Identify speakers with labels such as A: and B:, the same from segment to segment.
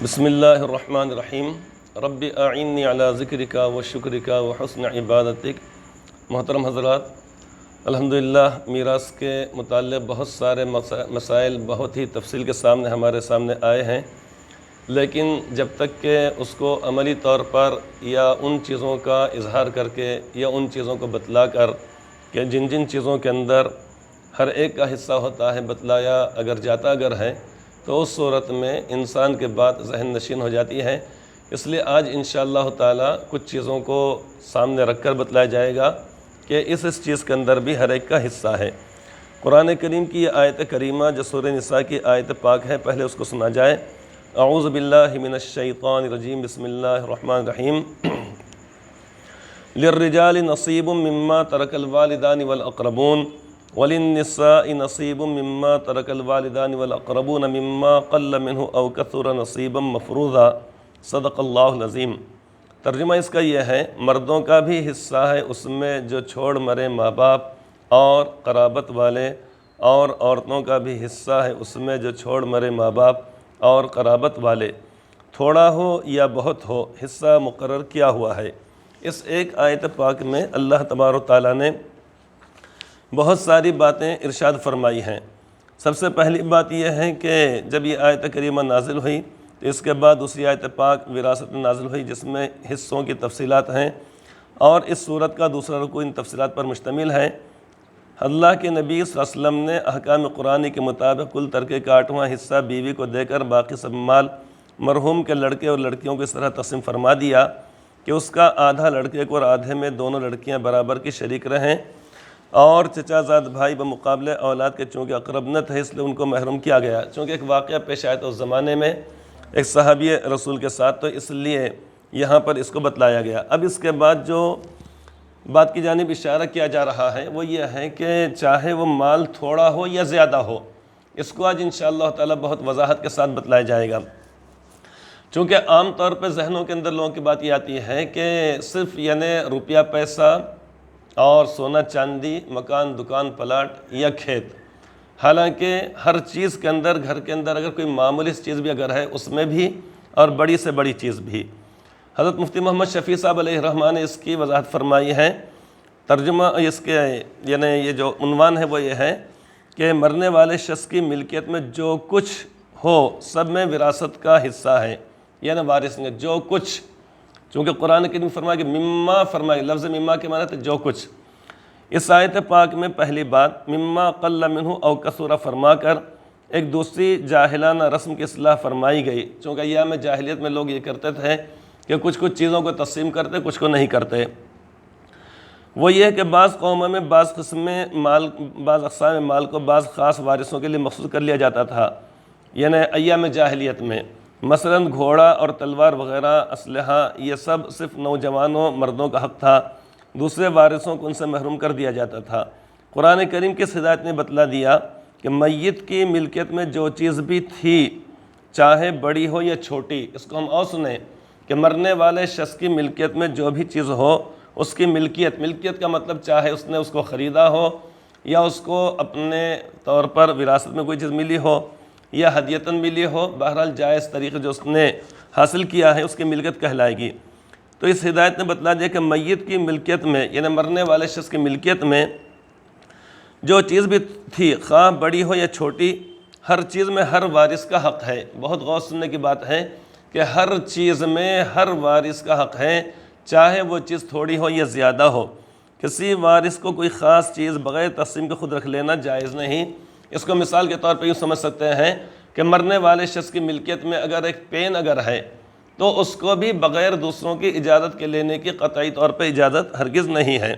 A: بسم اللہ الرحمن الرحیم رب اعنی علی ذکرک و شکرک و حسن عبادتک۔ محترم حضرات، الحمدللہ میراث کے متعلق بہت سارے مسائل بہت ہی تفصیل کے سامنے ہمارے سامنے آئے ہیں، لیکن جب تک کہ اس کو عملی طور پر یا ان چیزوں کا اظہار کر کے یا ان چیزوں کو بتلا کر کہ جن جن چیزوں کے اندر ہر ایک کا حصہ ہوتا ہے بتلایا اگر جاتا اگر ہے تو اس صورت میں انسان کے بات ذہن نشین ہو جاتی ہے۔ اس لیے آج انشاءاللہ تعالی کچھ چیزوں کو سامنے رکھ کر بتلایا جائے گا کہ اس چیز کے اندر بھی ہر ایک کا حصہ ہے۔ قرآن کریم کی یہ آیت کریمہ جو سورہ نساء کی آیت پاک ہے، پہلے اس کو سنا جائے۔ اعوذ باللہ من الشیطان الرجیم، بسم اللہ الرحمن الرحیم۔ للرجال نصیب مما ترک الوالدان والاقربون وللنساء نصیب مما ترک الوالدان والاقربون مما قل منہ او کثر نصیبا مفروضا، صدق اللہ العظیم۔ ترجمہ اس کا یہ ہے، مردوں کا بھی حصہ ہے اس میں جو چھوڑ مرے ماں باپ اور قرابت والے، اور عورتوں کا بھی حصہ ہے اس میں جو چھوڑ مرے ماں باپ اور قرابت والے، تھوڑا ہو یا بہت ہو حصہ مقرر کیا ہوا ہے۔ اس ایک آیت پاک میں اللہ تبارک و تعالیٰ نے بہت ساری باتیں ارشاد فرمائی ہیں۔ سب سے پہلی بات یہ ہے کہ جب یہ آیت کریمہ نازل ہوئی تو اس کے بعد دوسری آیت پاک وراثت نازل ہوئی، جس میں حصوں کی تفصیلات ہیں، اور اس صورت کا دوسرا رکوع ان تفصیلات پر مشتمل ہے۔ اللہ کے نبی صلی اللہ علیہ وسلم نے احکام قرآنی کے مطابق کل ترکے کا 8واں حصہ بیوی کو دے کر باقی سب مال مرحوم کے لڑکے اور لڑکیوں کو اس طرح تقسیم فرما دیا کہ اس کا آدھا لڑکے کو اور آدھے میں دونوں لڑکیاں برابر کی شریک رہیں، اور چچا زاد بھائی بمقابلے اولاد کے چونکہ اقرب نہ تھے اس لیے ان کو محروم کیا گیا، چونکہ ایک واقعہ پیش آیا تھا اس زمانے میں ایک صحابی رسول کے ساتھ، تو اس لیے یہاں پر اس کو بتلایا گیا۔ اب اس کے بعد جو بات کی جانب اشارہ کیا جا رہا ہے وہ یہ ہے کہ چاہے وہ مال تھوڑا ہو یا زیادہ ہو، اس کو آج انشاءاللہ تعالی بہت وضاحت کے ساتھ بتلایا جائے گا۔ چونکہ عام طور پہ ذہنوں کے اندر لوگوں کی بات یہ آتی ہے کہ صرف یعنی روپیہ پیسہ اور سونا چاندی، مکان دکان پلاٹ یا کھیت، حالانکہ ہر چیز کے اندر گھر کے اندر اگر کوئی معمولی چیز بھی اگر ہے اس میں بھی، اور بڑی سے بڑی چیز بھی۔ حضرت مفتی محمد شفیع صاحب علیہ الرحمٰن نے اس کی وضاحت فرمائی ہے۔ ترجمہ اس کے یعنی یہ جو عنوان ہے وہ یہ ہے کہ مرنے والے شخص کی ملکیت میں جو کچھ ہو سب میں وراثت کا حصہ ہے، یعنی وارث نے جو کچھ، چونکہ قرآن کریم فرمایا کہ مما فرمایا، لفظ مما کے معنی ہے جو کچھ۔ اس آیت پاک میں پہلی بات مما قل منہ او کثر فرما کر ایک دوسری جاہلانہ رسم کی اصلاح فرمائی گئی، چونکہ ایام جاہلیت میں لوگ یہ کرتے تھے کہ کچھ چیزوں کو تقسیم کرتے کچھ کو نہیں کرتے۔ وہ یہ کہ بعض قوموں میں بعض بعض اقسام مال کو بعض خاص وارثوں کے لیے مخصوص کر لیا جاتا تھا، یعنی ایام جاہلیت میں مثلا گھوڑا اور تلوار وغیرہ اسلحہ یہ سب صرف نوجوانوں مردوں کا حق تھا، دوسرے وارثوں کو ان سے محروم کر دیا جاتا تھا۔ قرآن کریم کی ہدایت نے بتلا دیا کہ میت کی ملکیت میں جو چیز بھی تھی چاہے بڑی ہو یا چھوٹی، اس کو ہم اور سنیں کہ مرنے والے شخص کی ملکیت میں جو بھی چیز ہو اس کی ملکیت کا مطلب چاہے اس نے اس کو خریدا ہو یا اس کو اپنے طور پر وراثت میں کوئی چیز ملی ہو یا ہدیتاً ملی ہو، بہرحال جائز طریقے جو اس نے حاصل کیا ہے اس کی ملکیت کہلائے گی۔ تو اس ہدایت نے بتلا دیا کہ میت کی ملکیت میں یعنی مرنے والے شخص کی ملکیت میں جو چیز بھی تھی خواہ بڑی ہو یا چھوٹی، ہر چیز میں ہر وارث کا حق ہے۔ بہت غور سننے کی بات ہے کہ ہر چیز میں ہر وارث کا حق ہے، چاہے وہ چیز تھوڑی ہو یا زیادہ ہو۔ کسی وارث کو کوئی خاص چیز بغیر تقسیم کے خود رکھ لینا جائز نہیں۔ اس کو مثال کے طور پہ یوں سمجھ سکتے ہیں کہ مرنے والے شخص کی ملکیت میں اگر ایک پین اگر ہے تو اس کو بھی بغیر دوسروں کی اجازت کے لینے کی قطعی طور پہ اجازت ہرگز نہیں ہے۔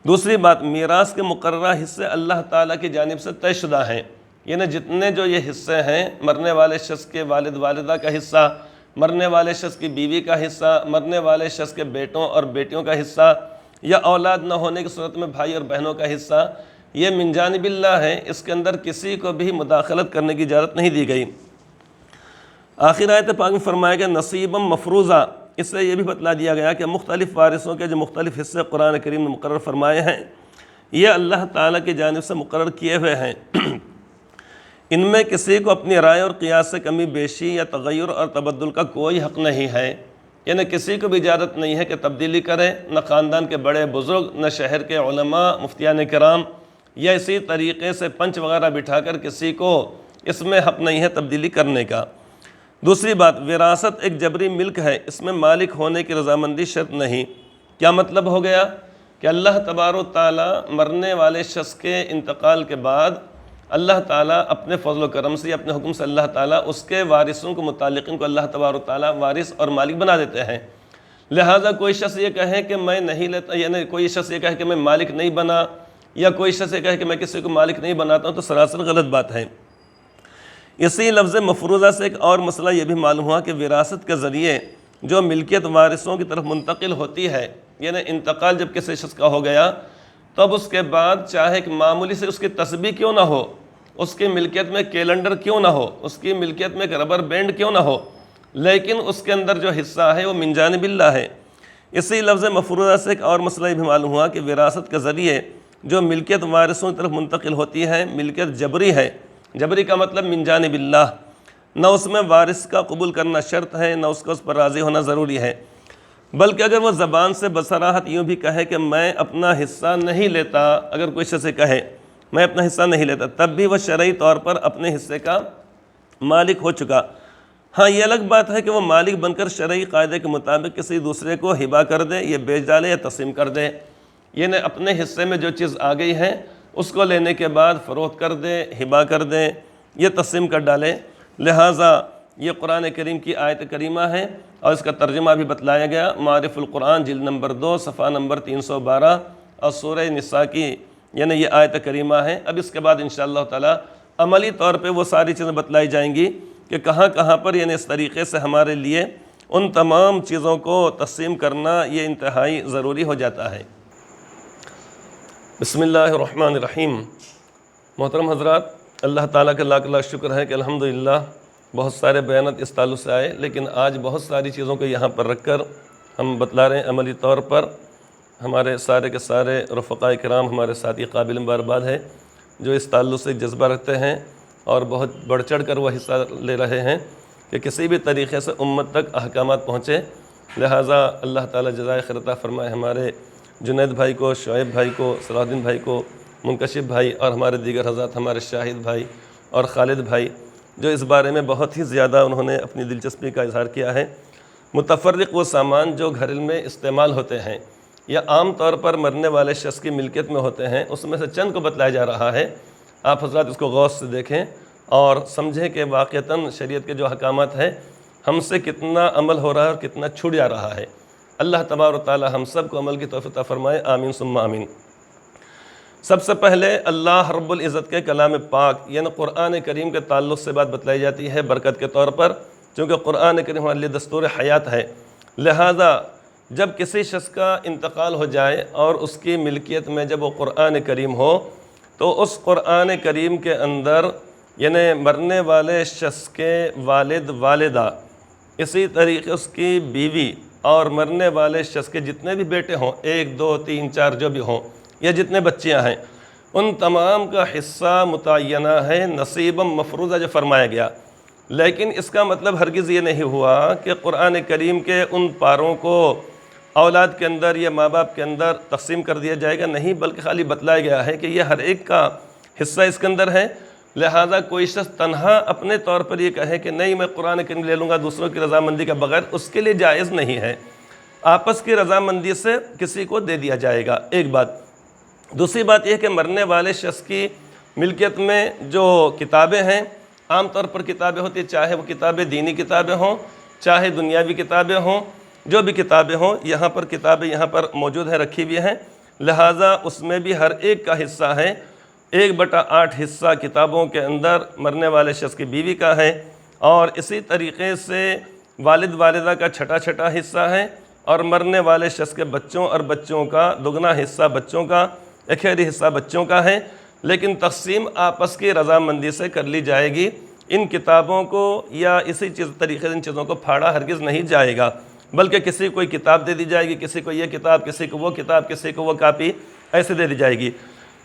A: دوسری بات، میراث کے مقررہ حصے اللہ تعالیٰ کی جانب سے طے شدہ ہیں، یعنی جتنے جو یہ حصے ہیں، مرنے والے شخص کے والد والدہ کا حصہ، مرنے والے شخص کی بیوی کا حصہ، مرنے والے شخص کے بیٹوں اور بیٹیوں کا حصہ، یا اولاد نہ ہونے کی صورت میں بھائی اور بہنوں کا حصہ، یہ من جانب اللہ ہے، اس کے اندر کسی کو بھی مداخلت کرنے کی اجازت نہیں دی گئی۔ آخر آیت پاک میں فرمایا کہ نصیبا مفروضہ، اس سے یہ بھی بتلا دیا گیا کہ مختلف وارثوں کے جو مختلف حصے قرآن کریم نے مقرر فرمائے ہیں یہ اللہ تعالیٰ کی جانب سے مقرر کیے ہوئے ہیں۔ ان میں کسی کو اپنی رائے اور قیاس سے کمی بیشی یا تغیر اور تبدل کا کوئی حق نہیں ہے، یعنی کسی کو بھی اجازت نہیں ہے کہ تبدیلی کرے، نہ خاندان کے بڑے بزرگ، نہ شہر کے علماء مفتیان کرام، یا اسی طریقے سے پنچ وغیرہ بٹھا کر کسی کو اس میں حق نہیں ہے تبدیلی کرنے کا۔ دوسری بات، وراثت ایک جبری ملک ہے، اس میں مالک ہونے کی رضامندی شرط نہیں۔ کیا مطلب ہو گیا کہ اللہ تبارک و تعالیٰ مرنے والے شخص کے انتقال کے بعد اللہ تعالیٰ اپنے فضل و کرم سے، اپنے حکم سے اللہ تعالیٰ اس کے وارثوں کو، متعلقین کو اللہ تبارک و تعالیٰ وارث اور مالک بنا دیتے ہیں۔ لہٰذا کوئی شخص یہ کہے کہ میں نہیں لیتا، یعنی کوئی شخص یہ کہے کہ میں مالک نہیں بنا، یا کوئی شخص یہ کہے کہ میں کسی کو مالک نہیں بناتا ہوں، تو سراسر غلط بات ہے۔ اسی لفظ مفروضہ سے ایک اور مسئلہ یہ بھی معلوم ہوا کہ وراثت کے ذریعے جو ملکیت وارثوں کی طرف منتقل ہوتی ہے، یعنی انتقال جب کسی شخص کا ہو گیا، تب اس کے بعد چاہے ایک معمولی سے اس کی تسبیح کیوں نہ ہو، اس کی ملکیت میں کیلنڈر کیوں نہ ہو، اس کی ملکیت میں ایک ربر بینڈ کیوں نہ ہو، لیکن اس کے اندر جو حصہ ہے وہ من جانب اللہ ہے۔ اسی لفظ مفروضہ سے ایک اور مسئلہ یہ بھی معلوم ہوا کہ وراثت کے ذریعے جو ملکیت وارثوں کی طرف منتقل ہوتی ہے، ملکیت جبری ہے۔ جبری کا مطلب من جانب اللہ، نہ اس میں وارث کا قبول کرنا شرط ہے، نہ اس کا اس پر راضی ہونا ضروری ہے، بلکہ اگر وہ زبان سے بصراحت یوں بھی کہے کہ میں اپنا حصہ نہیں لیتا، اگر کوئی شخص سے کہے میں اپنا حصہ نہیں لیتا، تب بھی وہ شرعی طور پر اپنے حصے کا مالک ہو چکا۔ ہاں، یہ الگ بات ہے کہ وہ مالک بن کر شرعی قاعدے کے مطابق کسی دوسرے کو ہبہ کر دے، یہ بیچ ڈالے یا تقسیم کر دے، یعنی اپنے حصے میں جو چیز آ گئی ہے اس کو لینے کے بعد فروخت کر دے، ہبہ کر دے، یہ تقسیم کر ڈالے۔ لہٰذا یہ قرآن کریم کی آیت کریمہ ہے، اور اس کا ترجمہ بھی بتلایا گیا، معارف القرآن جلد نمبر 2 صفحہ نمبر 312 اور سورہ نساء کی یعنی یہ آیت کریمہ ہے۔ اب اس کے بعد انشاءاللہ تعالی عملی طور پہ وہ ساری چیزیں بتلائی جائیں گی کہ کہاں کہاں پر یعنی اس طریقے سے ہمارے لیے ان تمام چیزوں کو تقسیم کرنا یہ انتہائی ضروری ہو جاتا ہے۔ بسم اللہ الرحمن الرحیم۔ محترم حضرات، اللہ تعالیٰ کا لاکھ لاکھ شکر ہے کہ الحمدللہ بہت سارے بیانات اس تعلق سے آئے، لیکن آج بہت ساری چیزوں کو یہاں پر رکھ کر ہم بتلا رہے ہیں عملی طور پر۔ ہمارے سارے کے سارے رفقاء کرام، ہمارے ساتھی قابل مبارکباد ہے جو اس تعلق سے جذبہ رکھتے ہیں اور بہت بڑھ چڑھ کر وہ حصہ لے رہے ہیں کہ کسی بھی طریقے سے امت تک احکامات پہنچے۔ لہٰذا اللہ تعالیٰ جزائے خیر عطا فرمائے ہمارے جنید بھائی کو، شعیب بھائی کو، صلاح الدین بھائی کو، منکشف بھائی اور ہمارے دیگر حضرات، ہمارے شاہد بھائی اور خالد بھائی، جو اس بارے میں بہت ہی زیادہ انہوں نے اپنی دلچسپی کا اظہار کیا ہے۔ متفرق وہ سامان جو گھر میں استعمال ہوتے ہیں یا عام طور پر مرنے والے شخص کی ملکیت میں ہوتے ہیں، اس میں سے چند کو بتلایا جا رہا ہے۔ آپ حضرات اس کو غور سے دیکھیں اور سمجھیں کہ واقعتاً شریعت کے جو احکامات ہیں ہم سے کتنا عمل ہو رہا ہے اور کتنا چھوٹ جا رہا ہے۔ اللہ تبارک و تعالی ہم سب کو عمل کی توفیق عطا فرمائے، آمین ثم آمین۔ سب سے پہلے اللہ رب العزت کے کلام پاک یعنی قرآن کریم کے تعلق سے بات بتلائی جاتی ہے برکت کے طور پر، چونکہ قرآن کریم ہمارے لیے دستور حیات ہے۔ لہذا جب کسی شخص کا انتقال ہو جائے اور اس کی ملکیت میں جب وہ قرآن کریم ہو، تو اس قرآن کریم کے اندر یعنی مرنے والے شخص کے والد والدہ، اسی طریقے اس کی بیوی اور مرنے والے شخص کے جتنے بھی بیٹے ہوں، 1 2 3 4 جو بھی ہوں، یا جتنے بچیاں ہیں، ان تمام کا حصہ متعینہ ہے، نصیباً مفروضہ جو فرمایا گیا۔ لیکن اس کا مطلب ہرگز یہ نہیں ہوا کہ قرآن کریم کے ان پاروں کو اولاد کے اندر یا ماں باپ کے اندر تقسیم کر دیا جائے گا، نہیں، بلکہ خالی بتلایا گیا ہے کہ یہ ہر ایک کا حصہ اس کے اندر ہے۔ لہٰذا کوئی شخص تنہا اپنے طور پر یہ کہے کہ نہیں میں قرآن کریم لے لوں گا دوسروں کی رضامندی کا بغیر، اس کے لیے جائز نہیں ہے۔ آپس کی رضامندی سے کسی کو دے دیا جائے گا، ایک بات۔ دوسری بات یہ کہ مرنے والے شخص کی ملکیت میں جو کتابیں ہیں، عام طور پر کتابیں ہوتی ہیں، چاہے وہ کتابیں دینی کتابیں ہوں، چاہے دنیاوی کتابیں ہوں، جو بھی کتابیں ہوں، یہاں پر کتابیں یہاں پر موجود ہیں، رکھی ہوئی ہیں۔ لہٰذا اس میں بھی ہر ایک کا حصہ ہے۔ 1/8 حصہ کتابوں کے اندر مرنے والے شخص کی بیوی کا ہے، اور اسی طریقے سے والد والدہ کا چھٹا حصہ ہے، اور مرنے والے شخص کے بچوں اور بچوں کا دگنا حصہ بچوں کا، 1/4 حصہ بچوں کا ہے۔ لیکن تقسیم آپس کی رضامندی سے کر لی جائے گی۔ ان کتابوں کو یا اسی طریقے سے ان چیزوں کو پھاڑا ہرگز نہیں جائے گا، بلکہ کسی کو کوئی کتاب دے دی جائے گی، کسی کو یہ کتاب، کسی کو وہ کتاب، کسی کو وہ کاپی، ایسے دے دی جائے گی۔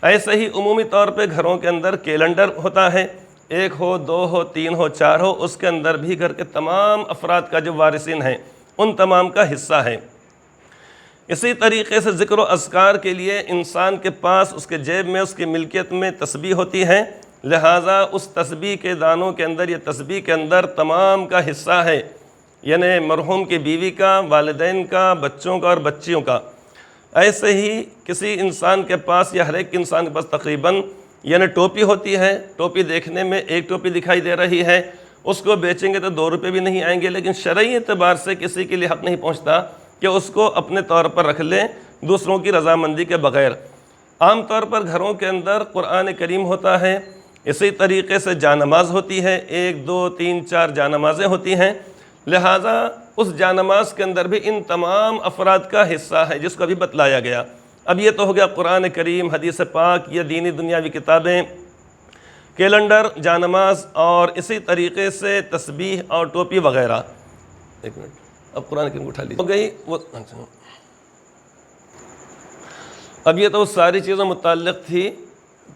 A: ایسے ہی عمومی طور پہ گھروں کے اندر کیلنڈر ہوتا ہے، ایک ہو، دو ہو، تین ہو، چار ہو، اس کے اندر بھی گھر کے تمام افراد کا جو وارثین ہیں ان تمام کا حصہ ہے۔ اسی طریقے سے ذکر و اذکار کے لیے انسان کے پاس اس کے جیب میں، اس کی ملکیت میں تسبیح ہوتی ہے، لہٰذا اس تسبیح کے دانوں کے اندر، یہ تسبیح کے اندر تمام کا حصہ ہے، یعنی مرحوم کی بیوی کا، والدین کا، بچوں کا اور بچیوں کا۔ ایسے ہی کسی انسان کے پاس یا ہر ایک انسان کے پاس تقریباً یعنی ٹوپی ہوتی ہے، ٹوپی دیکھنے میں ایک ٹوپی دکھائی دے رہی ہے، اس کو بیچیں گے تو 2 روپے بھی نہیں آئیں گے، لیکن شرعی اعتبار سے کسی کے لیے حق نہیں پہنچتا کہ اس کو اپنے طور پر رکھ لیں دوسروں کی رضامندی کے بغیر۔ عام طور پر گھروں کے اندر قرآن کریم ہوتا ہے، اسی طریقے سے جانماز ہوتی ہے، 1 2 3 4 جانمازیں ہوتی ہیں، لہٰذا اس جانماز کے اندر بھی ان تمام افراد کا حصہ ہے جس کو ابھی بتلایا گیا۔ اب یہ تو ہو گیا قرآن کریم، حدیث پاک، یا دینی دنیاوی کتابیں، کیلنڈر، جانماز، اور اسی طریقے سے تسبیح اور ٹوپی وغیرہ۔ ایک منٹ، اب قرآن کریم اٹھا لیجیے، ہو گئی وہ۔ اب یہ تو ساری چیزوں متعلق تھی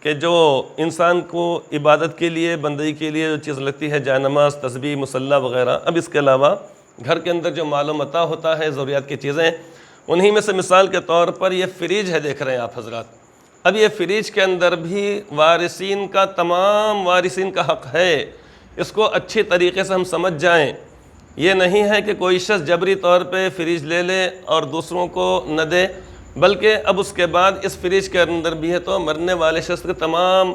A: کہ جو انسان کو عبادت کے لیے، بندگی کے لیے جو چیز لگتی ہے، جانماز، تسبیح، مصلی وغیرہ۔ اب اس کے علاوہ گھر کے اندر جو مال و متاع ہوتا ہے، ضروریات کی چیزیں، انہی میں سے مثال کے طور پر یہ فریج ہے، دیکھ رہے ہیں آپ حضرات۔ اب یہ فریج کے اندر بھی وارثین کا، تمام وارثین کا حق ہے، اس کو اچھی طریقے سے ہم سمجھ جائیں۔ یہ نہیں ہے کہ کوئی شخص جبری طور پہ فریج لے لے اور دوسروں کو نہ دے، بلکہ اب اس کے بعد اس فریج کے اندر بھی ہے تو مرنے والے شخص کے تمام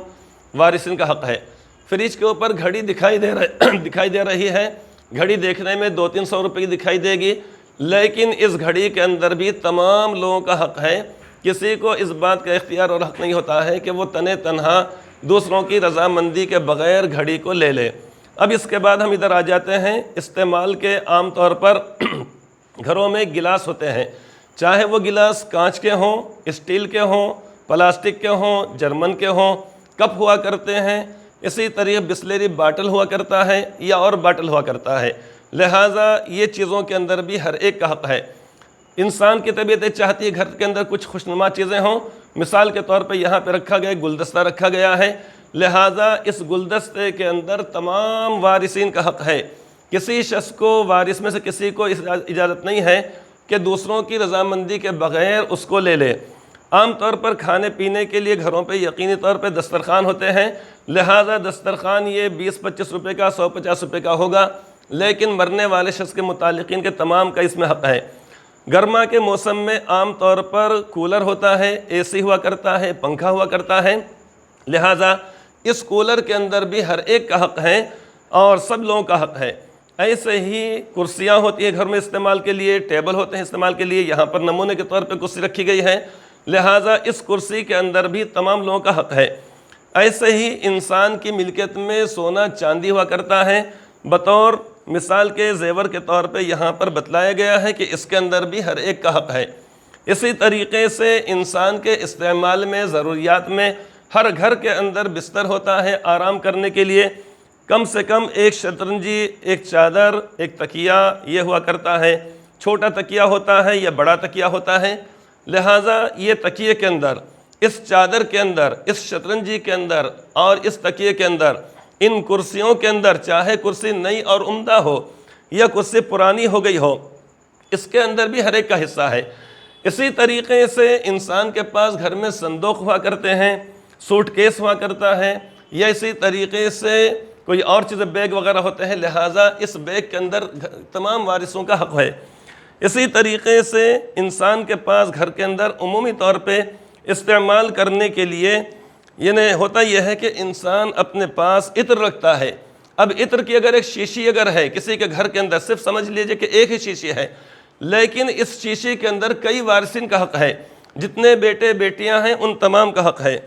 A: وارثین کا حق ہے۔ فریج کے اوپر گھڑی دکھائی دے رہی ہے، گھڑی دیکھنے میں 200-300 روپے کی دکھائی دے گی، لیکن اس گھڑی کے اندر بھی تمام لوگوں کا حق ہے۔ کسی کو اس بات کا اختیار اور حق نہیں ہوتا ہے کہ وہ تنہا دوسروں کی رضامندی کے بغیر گھڑی کو لے لے۔ اب اس کے بعد ہم ادھر آ جاتے ہیں استعمال کے۔ عام طور پر گھروں میں گلاس ہوتے ہیں، چاہے وہ گلاس کانچ کے ہوں، اسٹیل کے ہوں، پلاسٹک کے ہوں، جرمن کے ہوں، کپ ہوا کرتے ہیں، اسی طریقے بسلیری باٹل ہوا کرتا ہے یا اور باٹل ہوا کرتا ہے، لہٰذا یہ چیزوں کے اندر بھی ہر ایک کا حق ہے۔ انسان کی طبیعت چاہتی ہے گھر کے اندر کچھ خوشنما چیزیں ہوں، مثال کے طور پہ یہاں پہ رکھا گیا گلدستہ رکھا گیا ہے، لہٰذا اس گلدستے کے اندر تمام وارثین کا حق ہے۔ کسی شخص کو، وارث میں سے کسی کو اجازت نہیں ہے کہ دوسروں کی رضامندی کے بغیر اس کو لے لے۔ عام طور پر کھانے پینے کے لیے گھروں پہ یقینی طور پہ دسترخوان ہوتے ہیں، لہٰذا دسترخوان یہ 20-25 روپے کا، 150 روپے کا ہوگا، لیکن مرنے والے شخص کے متعلقین کے تمام کا اس میں حق ہے۔ گرما کے موسم میں عام طور پر کولر ہوتا ہے، اے سی ہوا کرتا ہے، پنکھا ہوا کرتا ہے، لہٰذا اس کولر کے اندر بھی ہر ایک کا حق ہے اور سب لوگوں کا حق ہے۔ ایسے ہی کرسیاں ہوتی ہیں گھر میں استعمال کے لیے، ٹیبل ہوتے ہیں استعمال کے لیے، یہاں پر نمونے کے طور پہ کرسی رکھی گئی ہے، لہٰذا اس کرسی کے اندر بھی تمام لوگوں کا حق ہے۔ ایسے ہی انسان کی ملکیت میں سونا چاندی ہوا کرتا ہے، بطور مثال کے زیور کے طور پہ یہاں پر بتلایا گیا ہے کہ اس کے اندر بھی ہر ایک کا حق ہے۔ اسی طریقے سے انسان کے استعمال میں، ضروریات میں، ہر گھر کے اندر بستر ہوتا ہے آرام کرنے کے لیے، کم سے کم ایک شطرنجی، ایک چادر، ایک تکیہ یہ ہوا کرتا ہے، چھوٹا تکیہ ہوتا ہے یا بڑا تکیہ ہوتا ہے، لہٰذا یہ تکیے کے اندر، اس چادر کے اندر، اس شطرنجی کے اندر اور اس تکیے کے اندر، ان کرسیوں کے اندر، چاہے کرسی نئی اور عمدہ ہو یا کرسی پرانی ہو گئی ہو، اس کے اندر بھی ہر ایک کا حصہ ہے۔ اسی طریقے سے انسان کے پاس گھر میں صندوق ہوا کرتے ہیں، سوٹ کیس ہوا کرتا ہے، یا اسی طریقے سے کوئی اور چیزیں، بیگ وغیرہ ہوتے ہیں، لہٰذا اس بیگ کے اندر تمام وارثوں کا حق ہے۔ اسی طریقے سے انسان کے پاس گھر کے اندر عمومی طور پہ استعمال کرنے کے لیے، یعنی ہوتا یہ ہے کہ انسان اپنے پاس عطر رکھتا ہے۔ اب عطر کی اگر ایک شیشی اگر ہے کسی کے گھر کے اندر، صرف سمجھ لیجئے کہ ایک ہی شیشی ہے، لیکن اس شیشی کے اندر کئی وارثین کا حق ہے، جتنے بیٹے بیٹیاں ہیں ان تمام کا حق ہے،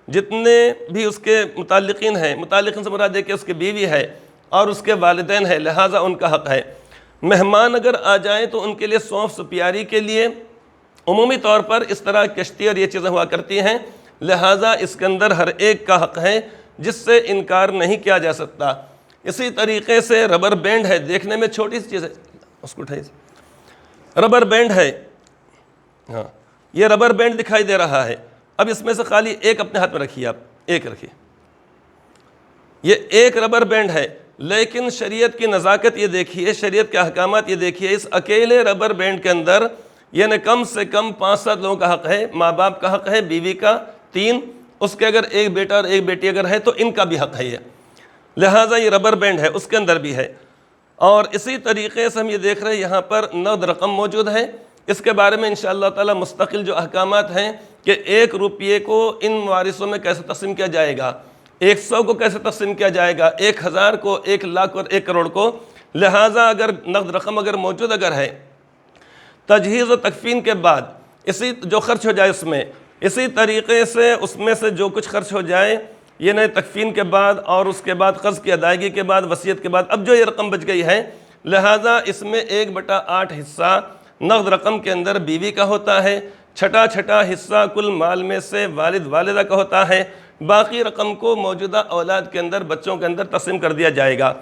A: جتنے بھی اس کے متعلقین ہیں، متعلقین سے مراد ہے کہ اس کی بیوی ہے اور اس کے والدین ہیں، لہٰذا ان کا حق ہے۔ مہمان اگر آ جائیں تو ان کے لیے سونف سپیاری کے لیے عمومی طور پر اس طرح کشتی اور یہ چیزیں ہوا کرتی ہیں، لہٰذا اس کے اندر ہر ایک کا حق ہے جس سے انکار نہیں کیا جا سکتا۔ اسی طریقے سے ربر بینڈ ہے، دیکھنے میں چھوٹی سی چیز ہے، اس کو اٹھائیے، ربر بینڈ ہے، ہاں یہ ربر بینڈ دکھائی دے رہا ہے۔ اب اس میں سے خالی ایک اپنے ہاتھ میں رکھیے، آپ ایک رکھیے، یہ ایک ربر بینڈ ہے، لیکن شریعت کی نزاکت یہ دیکھیے، شریعت کے احکامات یہ دیکھیے، اس اکیلے ربر بینڈ کے اندر یعنی کم سے کم 5-7 لوگوں کا حق ہے، ماں باپ کا حق ہے، بیوی کا 3، اس کے اگر ایک بیٹا اور ایک بیٹی اگر ہے تو ان کا بھی حق ہے یہ، لہٰذا یہ ربر بینڈ ہے، اس کے اندر بھی ہے۔ اور اسی طریقے سے ہم یہ دیکھ رہے ہیں یہاں پر نقد رقم موجود ہے، اس کے بارے میں انشاءاللہ تعالی مستقل جو احکامات ہیں کہ 1 روپیے کو ان وارثوں میں کیسے تقسیم کیا جائے گا، 100 کو کیسے تقسیم کیا جائے گا، 1000 کو، 1 لاکھ اور 1 کروڑ کو، لہٰذا اگر نقد رقم اگر موجود اگر ہے، تجہیز و تکفین کے بعد اسی جو خرچ ہو جائے اس میں، اسی طریقے سے اس میں سے جو کچھ خرچ ہو جائے یہ تکفین کے بعد اور اس کے بعد قرض کی ادائیگی کے بعد وصیت کے بعد اب جو یہ رقم بچ گئی ہے، لہٰذا اس میں 1/8 حصہ نقد رقم کے اندر بیوی کا ہوتا ہے، چھٹا حصہ کل مال میں سے والد والدہ کا ہوتا ہے، باقی رقم کو موجودہ اولاد کے اندر، بچوں کے اندر تقسیم کر دیا جائے گا۔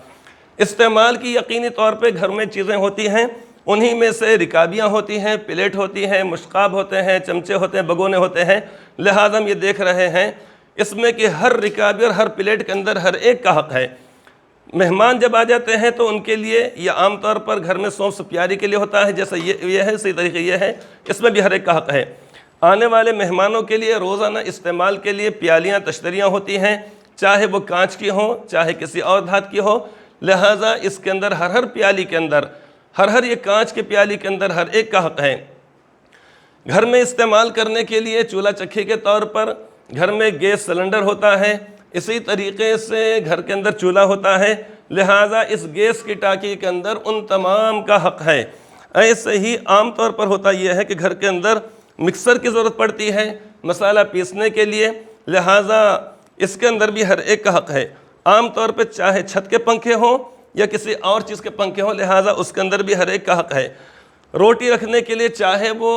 A: استعمال کی یقینی طور پہ گھر میں چیزیں ہوتی ہیں، انہی میں سے رکابیاں ہوتی ہیں، پلیٹ ہوتی ہیں، مشقاب ہوتے ہیں، چمچے ہوتے ہیں، بگونے ہوتے ہیں، لہٰذا ہم یہ دیکھ رہے ہیں اس میں کہ ہر رکابی اور ہر پلیٹ کے اندر ہر ایک کا حق ہے۔ مہمان جب آ جاتے ہیں تو ان کے لیے یہ عام طور پر گھر میں سونف سپیاری کے لیے ہوتا ہے، جیسے یہ ہے، اسی طریقے یہ ہے، اس میں بھی ہر ایک کا حق ہے۔ آنے والے مہمانوں کے لیے روزانہ استعمال کے لیے پیالیاں تشتریاں ہوتی ہیں، چاہے وہ کانچ کی ہوں چاہے کسی اور دھات کی ہو، لہٰذا اس کے اندر ہر پیالی کے اندر، ہر یہ کانچ کے پیالی کے اندر ہر ایک کا حق ہے۔ گھر میں استعمال کرنے کے لیے چولہا چکھی کے طور پر گھر میں گیس سلنڈر ہوتا ہے، اسی طریقے سے گھر کے اندر چولہا ہوتا ہے، لہٰذا اس گیس کی ٹانکی کے اندر ان تمام کا حق ہے۔ ایسے ہی عام طور پر ہوتا یہ ہے کہ گھر کے اندر مکسر کی ضرورت پڑتی ہے مسالہ پیسنے کے لیے، لہٰذا اس کے اندر بھی ہر ایک کا حق ہے۔ عام طور پہ چاہے چھت کے پنکھے ہوں یا کسی اور چیز کے پنکھے ہوں، لہٰذا اس کے اندر بھی ہر ایک کا حق ہے۔ روٹی رکھنے کے لیے چاہے وہ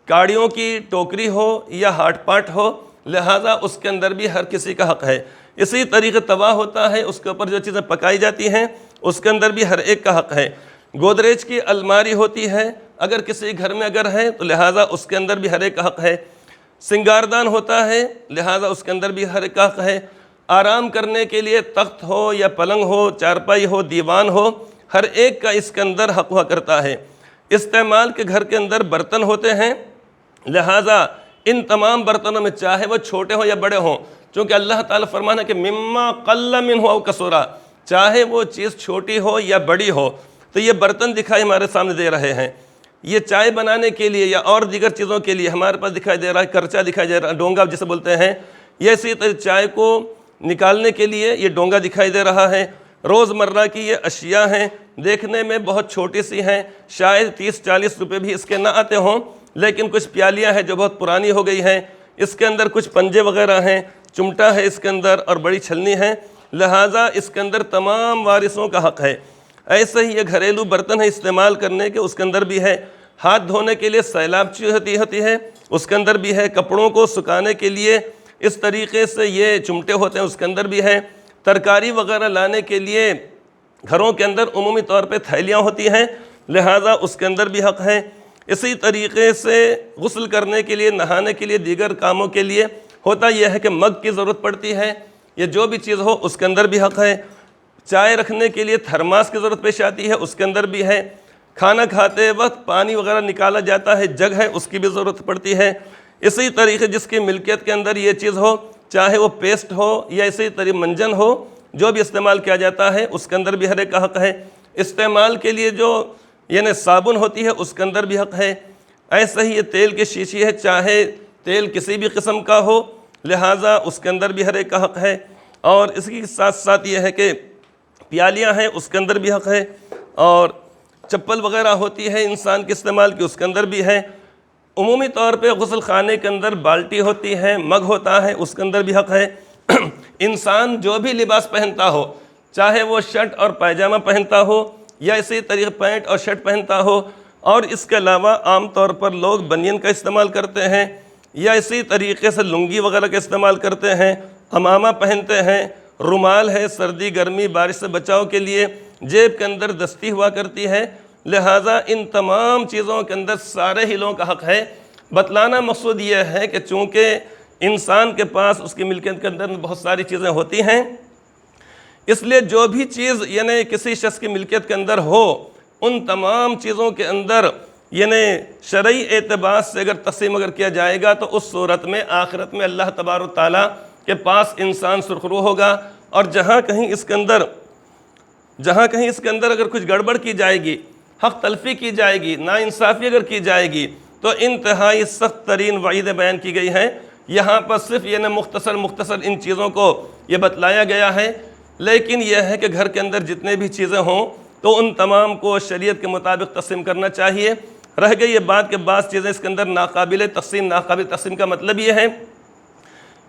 A: کاڑیوں کی ٹوکری ہو یا ہاٹ پاٹ ہو، لہٰذا اس کے اندر بھی ہر کسی کا حق ہے۔ اسی طریقے توا ہوتا ہے، اس کے اوپر جو چیزیں پکائی جاتی ہیں اس کے اندر بھی ہر ایک کا حق ہے۔ گودریج کی الماری ہوتی ہے، اگر کسی گھر میں اگر ہے تو لہٰذا اس کے اندر بھی ہر ایک کا حق ہے۔ سنگاردان ہوتا ہے، لہٰذا اس کے اندر بھی ہر ایک کا حق ہے۔ آرام کرنے کے لیے تخت ہو یا پلنگ ہو، چارپائی ہو، دیوان ہو، ہر ایک کا اس کے اندر حق ہوا کرتا ہے۔ استعمال کے گھر کے اندر برتن ہوتے ہیں، لہٰذا ان تمام برتنوں میں چاہے وہ چھوٹے ہوں یا بڑے ہوں، چونکہ اللہ تعالیٰ فرمانا ہے کہ مما قل منہ او کثر، چاہے وہ چیز چھوٹی ہو یا بڑی ہو، تو یہ برتن دکھائی ہمارے سامنے دے رہے ہیں۔ یہ چائے بنانے کے لیے یا اور دیگر چیزوں کے لیے ہمارے پاس دکھائی دے رہا ہے، کرچا دکھائی دے رہا ہے، ڈونگا جسے بولتے ہیں، یہ اسی طرح چائے کو نکالنے کے لیے یہ ڈونگا دکھائی دے رہا ہے۔ روزمرہ کی یہ اشیاء ہیں، دیکھنے میں بہت چھوٹی سی ہیں، شاید 30-40 روپے بھی اس کے نہ آتے ہوں، لیکن کچھ پیالیاں ہیں جو بہت پرانی ہو گئی ہیں، اس کے اندر کچھ پنجے وغیرہ ہیں، چمٹا ہے اس کے اندر اور بڑی چھلنی ہے، لہٰذا اس کے اندر تمام وارثوں کا حق ہے۔ ایسے ہی یہ گھریلو برتن ہے استعمال کرنے کے، اس کے اندر بھی ہے۔ ہاتھ دھونے کے لیے سیلاب چیز ہوتی ہے، اس کے اندر بھی ہے۔ کپڑوں کو سکھانے کے لیے اس طریقے سے یہ چمٹے ہوتے ہیں، اس کے اندر بھی ہے۔ ترکاری وغیرہ لانے کے لیے گھروں کے اندر عمومی طور پہ تھیلیاں ہوتی ہیں، لہٰذا اس کے اندر بھی حق ہے۔ اسی طریقے سے غسل کرنے کے لیے، نہانے کے لیے، دیگر کاموں کے لیے ہوتا یہ ہے کہ مگ کی ضرورت پڑتی ہے، یہ جو بھی چیز ہو اس کے اندر بھی حق ہے۔ چائے رکھنے کے لیے تھرماس کی ضرورت پیش آتی ہے، اس کے اندر بھی ہے۔ کھانا کھاتے وقت پانی وغیرہ نکالا جاتا ہے، جگ ہے، اس کی بھی ضرورت پڑتی ہے۔ اسی طریقے جس کی ملکیت کے اندر یہ چیز ہو، چاہے وہ پیسٹ ہو یا اسی طریقے منجن ہو، جو بھی استعمال کیا جاتا ہے اس کے اندر بھی ہر ایک کا حق ہے۔ استعمال کے لیے جو یعنی صابن ہوتی ہے اس کے اندر بھی حق ہے۔ ایسے ہی یہ تیل کی شیشی ہے، چاہے تیل کسی بھی قسم کا ہو، لہٰذا اس کے اندر بھی ہر ایک کا حق ہے۔ اور اس کے ساتھ ساتھ یہ ہے کہ پیالیاں ہیں، اس کے اندر بھی حق ہے۔ اور چپل وغیرہ ہوتی ہے انسان کے استعمال کی، اس کے اندر بھی ہے۔ عمومی طور پہ غسل خانے کے اندر بالٹی ہوتی ہے، مگ ہوتا ہے، اس کے اندر بھی حق ہے۔ انسان جو بھی لباس پہنتا ہو، چاہے وہ شرٹ اور پائجامہ پہنتا ہو یا اسی طریقے پینٹ اور شرٹ پہنتا ہو، اور اس کے علاوہ عام طور پر لوگ بنین کا استعمال کرتے ہیں یا اسی طریقے سے لنگی وغیرہ کا استعمال کرتے ہیں، عمامہ پہنتے ہیں، رومال ہے سردی گرمی بارش سے بچاؤ کے لیے، جیب کے اندر دستی ہوا کرتی ہے، لہٰذا ان تمام چیزوں کے اندر سارے ہی لوگوں کا حق ہے۔ بتلانا مقصود یہ ہے کہ چونکہ انسان کے پاس اس کی ملکیت کے اندر بہت ساری چیزیں ہوتی ہیں، اس لیے جو بھی چیز یعنی کسی شخص کی ملکیت کے اندر ہو، ان تمام چیزوں کے اندر یعنی شرعی اعتبار سے اگر تقسیم اگر کیا جائے گا تو اس صورت میں آخرت میں اللہ تبارک و تعالیٰ کے پاس انسان سرخرو ہوگا، اور جہاں کہیں اس کے اندر اگر کچھ گڑبڑ کی جائے گی، حق تلفی کی جائے گی، ناانصافی اگر کی جائے گی، تو انتہائی سخت ترین وعید بیان کی گئی ہے۔ یہاں پر صرف یعنی مختصر ان چیزوں کو یہ بتلایا گیا ہے، لیکن یہ ہے کہ گھر کے اندر جتنے بھی چیزیں ہوں تو ان تمام کو شریعت کے مطابق تقسیم کرنا چاہیے۔ رہ گئی یہ بات کہ بعض چیزیں اس کے اندر ناقابل تقسیم کا مطلب یہ ہے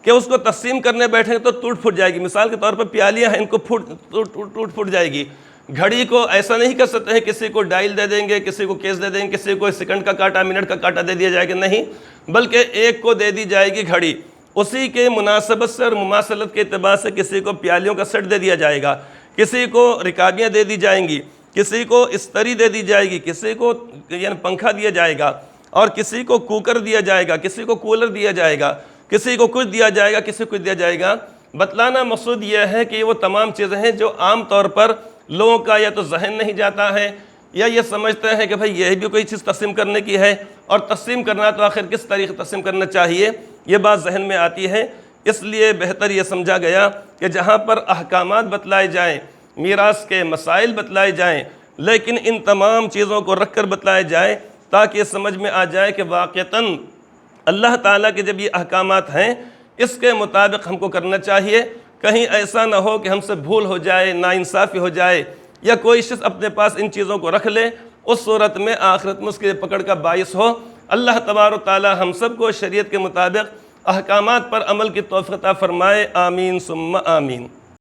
A: کہ اس کو تقسیم کرنے بیٹھیں تو ٹوٹ پھٹ جائے گی۔ مثال کے طور پر پیالیاں ہیں، ان کو ٹوٹ پھٹ جائے گی۔ گھڑی کو ایسا نہیں کر سکتے ہیں کسی کو ڈائل دے دیں گے، کسی کو کیس دے دیں گے، کسی کو سیکنڈ کا کاٹا، منٹ کا کاٹا دے دیا جائے گا، نہیں، بلکہ ایک کو دے دی جائے گی گھڑی۔ اسی کے مناسبت سے اور مماثلت کے اعتبار سے کسی کو پیالیوں کا سیٹ دے دیا جائے گا، کسی کو رکابیاں دے دی جائیں گی، کسی کو استری دے دی جائے گی، کسی کو یعنی پنکھا دیا جائے گا، اور کسی کو کوکر دیا جائے گا، کسی کو کولر دیا جائے گا، کسی کو کچھ دیا جائے گا، کسی کو کچھ دیا جائے گا۔ بتلانا مقصود یہ ہے کہ وہ تمام چیزیں ہیں جو عام طور پر لوگوں کا یا تو ذہن نہیں جاتا ہے، یا یہ سمجھتے ہیں کہ بھئی یہ بھی کوئی چیز تقسیم کرنے کی ہے، اور تقسیم کرنا تو آخر کس طریقے تقسیم کرنا چاہیے، یہ بات ذہن میں آتی ہے۔ اس لیے بہتر یہ سمجھا گیا کہ جہاں پر احکامات بتلائے جائیں، میراث کے مسائل بتلائے جائیں، لیکن ان تمام چیزوں کو رکھ کر بتلائے جائے تاکہ یہ سمجھ میں آ جائے کہ واقعتاً اللہ تعالیٰ کے جب یہ احکامات ہیں اس کے مطابق ہم کو کرنا چاہیے۔ کہیں ایسا نہ ہو کہ ہم سے بھول ہو جائے، ناانصافی ہو جائے، یا کوئی شخص اپنے پاس ان چیزوں کو رکھ لے، اس صورت میں آخرت میں اس کے پکڑ کا باعث ہو۔ اللہ تبارک و تعالیٰ ہم سب کو شریعت کے مطابق احکامات پر عمل کی توفیق عطا فرمائے، آمین ثم آمین۔